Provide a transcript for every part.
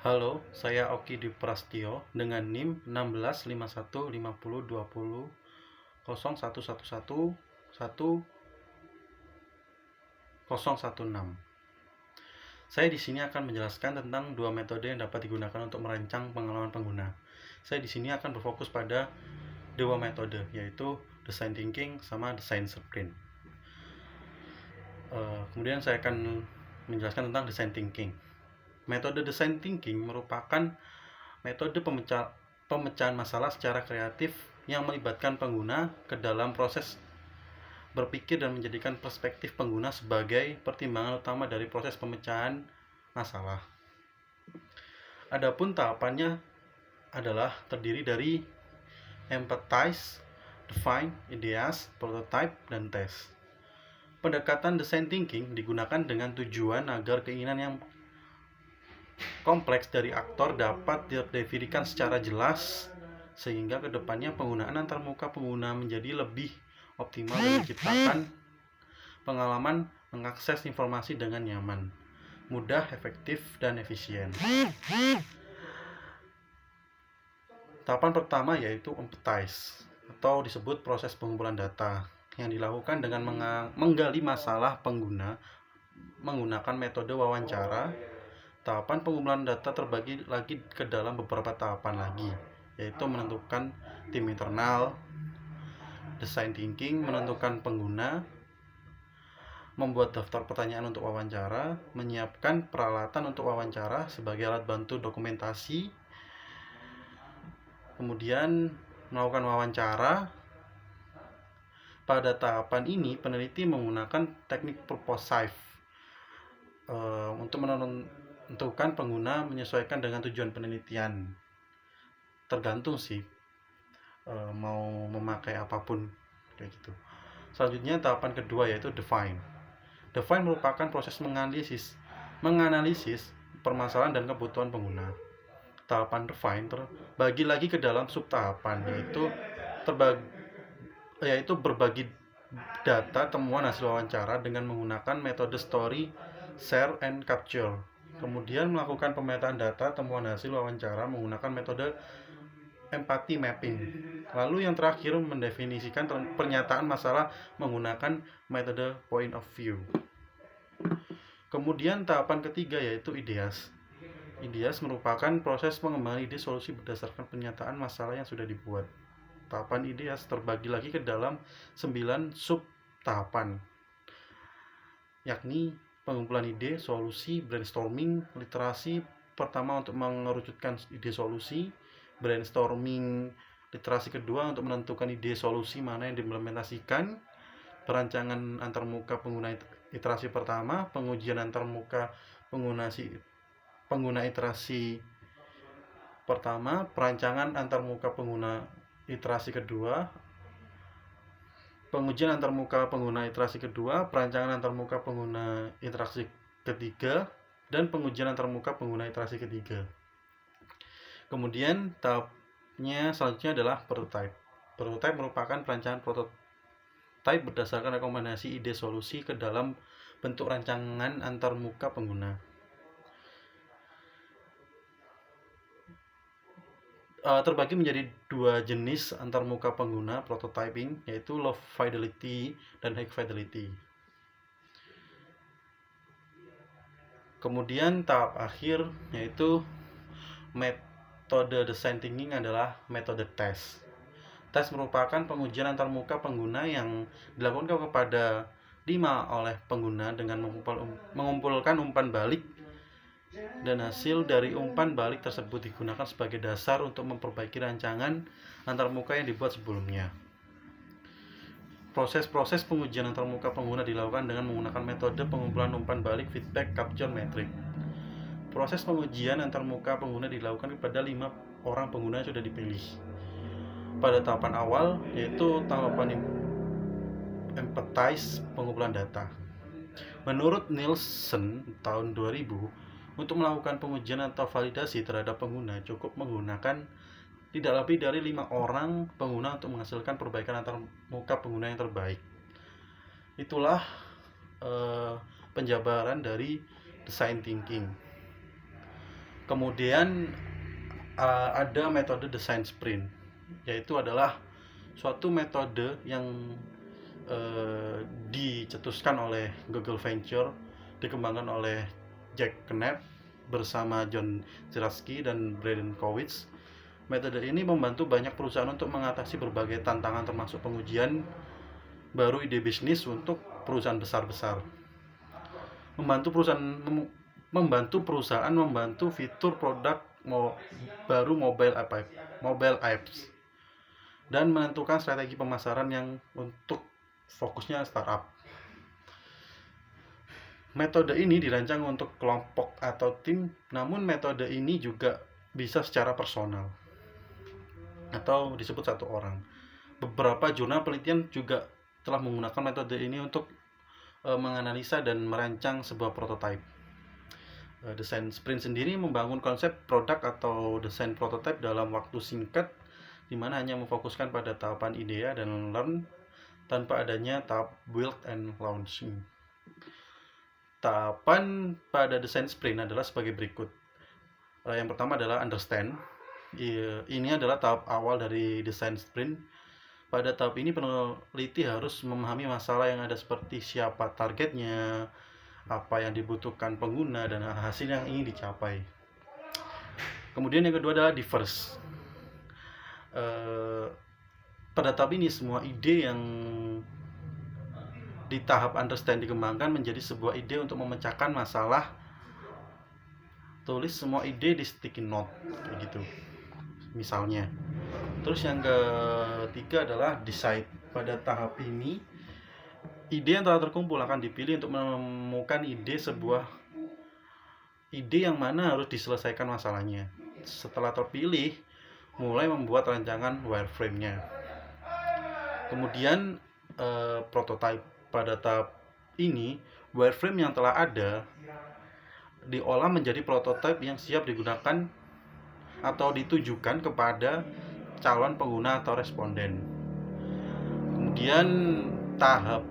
Halo, saya Oki Dwi Prastio dengan NIM 1651502001111016. Saya di sini akan menjelaskan tentang dua metode yang dapat digunakan untuk merancang pengalaman pengguna. Saya di sini akan berfokus pada dua metode, yaitu design thinking sama design sprint. Kemudian saya akan menjelaskan tentang design thinking. Metode design thinking merupakan metode pemecahan masalah secara kreatif yang melibatkan pengguna ke dalam proses berpikir dan menjadikan perspektif pengguna sebagai pertimbangan utama dari proses pemecahan masalah. Adapun tahapannya adalah terdiri dari empathize, define, ideas, prototype, dan test. Pendekatan design thinking digunakan dengan tujuan agar keinginan yang kompleks dari aktor dapat didefinisikan secara jelas sehingga kedepannya penggunaan antarmuka pengguna menjadi lebih optimal dan menciptakan pengalaman mengakses informasi dengan nyaman, mudah, efektif, dan efisien. Tahapan pertama yaitu empathize atau disebut proses pengumpulan data yang dilakukan dengan menggali masalah pengguna menggunakan metode wawancara. Tahapan pengumpulan data terbagi lagi ke dalam beberapa tahapan lagi, yaitu menentukan tim internal, design thinking, menentukan pengguna, membuat daftar pertanyaan untuk wawancara, menyiapkan peralatan untuk wawancara sebagai alat bantu dokumentasi, kemudian melakukan wawancara. Pada tahapan ini, peneliti menggunakan teknik purposive untuk menentukan pengguna menyesuaikan dengan tujuan penelitian. Tergantung sih mau memakai apapun kayak gitu. Selanjutnya tahapan kedua yaitu define. Define merupakan proses menganalisis permasalahan dan kebutuhan pengguna. Tahapan define terbagi lagi ke dalam sub tahapan, yaitu berbagi data temuan hasil wawancara dengan menggunakan metode story, share, and capture. Kemudian melakukan pemetaan data temuan hasil wawancara menggunakan metode empathy mapping. Lalu yang terakhir mendefinisikan pernyataan masalah menggunakan metode point of view. Kemudian tahapan ketiga yaitu ideas. Ideas merupakan proses pengembangan ide solusi berdasarkan pernyataan masalah yang sudah dibuat. Tahapan ideas terbagi lagi ke dalam 9 sub tahapan, yakni pengumpulan ide, solusi, brainstorming, literasi pertama untuk mengerucutkan ide solusi, brainstorming literasi kedua untuk menentukan ide solusi mana yang diimplementasikan, perancangan antarmuka pengguna iterasi pertama, pengujian antarmuka pengguna iterasi pertama, perancangan antarmuka pengguna iterasi kedua, pengujian antarmuka pengguna iterasi kedua, perancangan antarmuka pengguna iterasi ketiga, dan pengujian antarmuka pengguna iterasi ketiga. Kemudian tahapnya selanjutnya adalah prototype. Prototype merupakan perancangan prototype berdasarkan rekomendasi ide solusi ke dalam bentuk rancangan antarmuka pengguna. Terbagi menjadi dua jenis antarmuka pengguna prototyping, yaitu low fidelity dan high fidelity. Kemudian tahap akhir yaitu metode design thinking adalah metode test. Tes merupakan pengujian antarmuka pengguna yang dilakukan kepada 5 oleh pengguna dengan mengumpulkan umpan balik, dan hasil dari umpan balik tersebut digunakan sebagai dasar untuk memperbaiki rancangan antarmuka yang dibuat sebelumnya. Proses-proses pengujian antarmuka pengguna dilakukan dengan menggunakan metode pengumpulan umpan balik feedback capture metric. Proses pengujian antarmuka pengguna dilakukan kepada 5 orang pengguna yang sudah dipilih. Pada tahapan awal, yaitu tahapan empathize pengumpulan data. Menurut Nielsen tahun 2000, untuk melakukan pengujian atau validasi terhadap pengguna cukup menggunakan tidak lebih dari 5 orang pengguna untuk menghasilkan perbaikan antarmuka pengguna yang terbaik. Itulah penjabaran dari design thinking. Kemudian ada metode desain sprint, yaitu adalah suatu metode yang dicetuskan oleh Google Venture, dikembangkan oleh Jack Knapp bersama John Zeratsky dan Braden Kowitz. Metode ini membantu banyak perusahaan untuk mengatasi berbagai tantangan termasuk pengujian baru ide bisnis untuk perusahaan besar-besar. Membantu perusahaan membantu fitur produk baru mobile apps dan menentukan strategi pemasaran yang untuk fokusnya startup. Metode ini dirancang untuk kelompok atau tim, namun metode ini juga bisa secara personal atau disebut satu orang. Beberapa jurnal penelitian juga telah menggunakan metode ini untuk menganalisa dan merancang sebuah prototipe. Desain sprint sendiri membangun konsep produk atau desain prototipe dalam waktu singkat, di mana hanya memfokuskan pada tahapan idea dan learn tanpa adanya tahap build and launching. Tahapan pada desain sprint adalah sebagai berikut. Yang pertama adalah understand. Ini adalah tahap awal dari desain sprint. Pada tahap ini peneliti harus memahami masalah yang ada seperti siapa targetnya, apa yang dibutuhkan pengguna, dan hasil yang ingin dicapai. Kemudian yang kedua adalah diverse. Pada tahap ini semua ide yang di tahap understand dikembangkan menjadi sebuah ide untuk memecahkan masalah. Tulis semua ide di sticky note kayak gitu misalnya. Terus yang ketiga adalah decide. Pada tahap ini ide yang telah terkumpul akan dipilih untuk menemukan sebuah ide yang mana harus diselesaikan masalahnya. Setelah terpilih, mulai membuat rancangan wireframe-nya. Kemudian prototype. Pada tahap ini, wireframe yang telah ada diolah menjadi prototipe yang siap digunakan atau ditujukan kepada calon pengguna atau responden. Kemudian tahap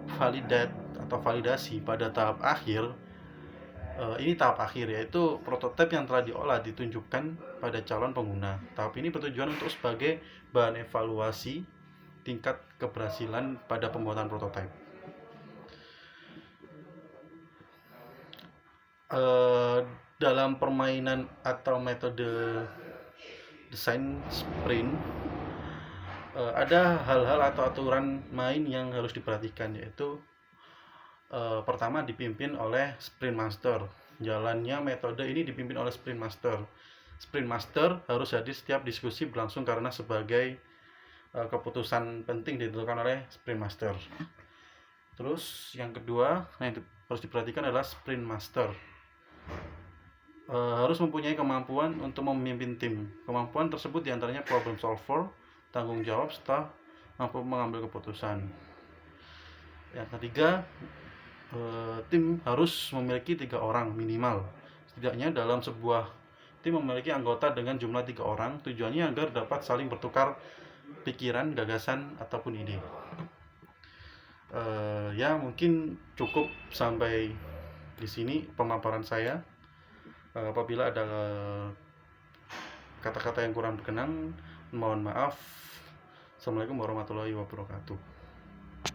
validasi pada tahap akhir. Ini tahap akhir, yaitu prototipe yang telah diolah ditunjukkan pada calon pengguna. Tahap ini bertujuan untuk sebagai bahan evaluasi tingkat keberhasilan pada pembuatan prototipe. Dalam permainan atau metode desain sprint, ada hal-hal atau aturan main yang harus diperhatikan, yaitu pertama dipimpin oleh sprint master. Jalannya metode ini dipimpin oleh sprint master. Sprint master harus hadir setiap diskusi berlangsung karena sebagai keputusan penting ditentukan oleh sprint master. Terus yang kedua yang harus diperhatikan adalah sprint master harus mempunyai kemampuan untuk memimpin tim. Kemampuan tersebut diantaranya problem solver, tanggung jawab, serta mampu mengambil keputusan. Yang ketiga, tim harus memiliki 3 orang minimal. Setidaknya dalam sebuah tim memiliki anggota dengan jumlah 3 orang, tujuannya agar dapat saling bertukar pikiran, gagasan, ataupun ide. Ya mungkin cukup sampai di sini pemaparan saya. Apabila ada kata-kata yang kurang berkenan, mohon maaf. Assalamualaikum warahmatullahi wabarakatuh.